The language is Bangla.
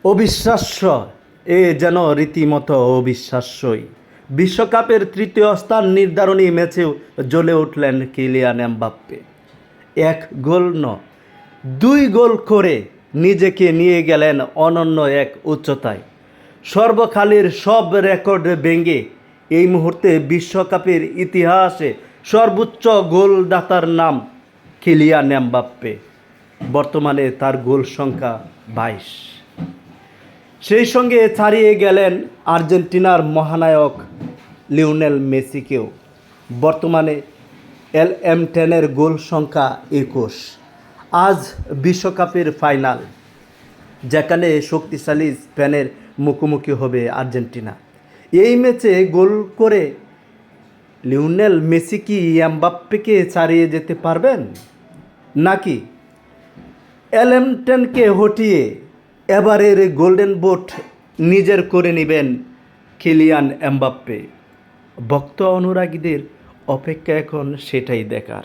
অবিশ্বাস্য, এ যেন রীতিমতো অবিশ্বাস্যই। বিশ্বকাপের তৃতীয় স্থান নির্ধারণী ম্যাচেও জ্বলে উঠলেন কিলিয়ান এমবাপ্পে। এক গোল নয়, দুই গোল করে নিজেকে নিয়ে গেলেন অনন্য এক উচ্চতায়। সর্বকালের সব রেকর্ড ভেঙে এই মুহূর্তে বিশ্বকাপের ইতিহাসে সর্বোচ্চ গোলদাতার নাম কিলিয়ান এমবাপ্পে। বর্তমানে তার গোল সংখ্যা 22। সেই সঙ্গে ছাড়িয়ে গেলেন আর্জেন্টিনার মহানায়ক লিওনেল মেসিকেও। বর্তমানে এল.এম.10-এর গোল সংখ্যা 21। আজ বিশ্বকাপের ফাইনাল, যেখানে শক্তিশালী স্পেনের মুখোমুখি হবে আর্জেন্টিনা। এই ম্যাচে গোল করে লিওনেল মেসি কি এমবাপ্পেকে ছাড়িয়ে যেতে পারবেন, নাকি এল.এম.10কে হটিয়ে এবারের গোল্ডেন বুট নিজের করে নেবেন কিলিয়ান এমবাপ্পে? ভক্ত অনুরাগীদের অপেক্ষা এখন সেটাই দেখার।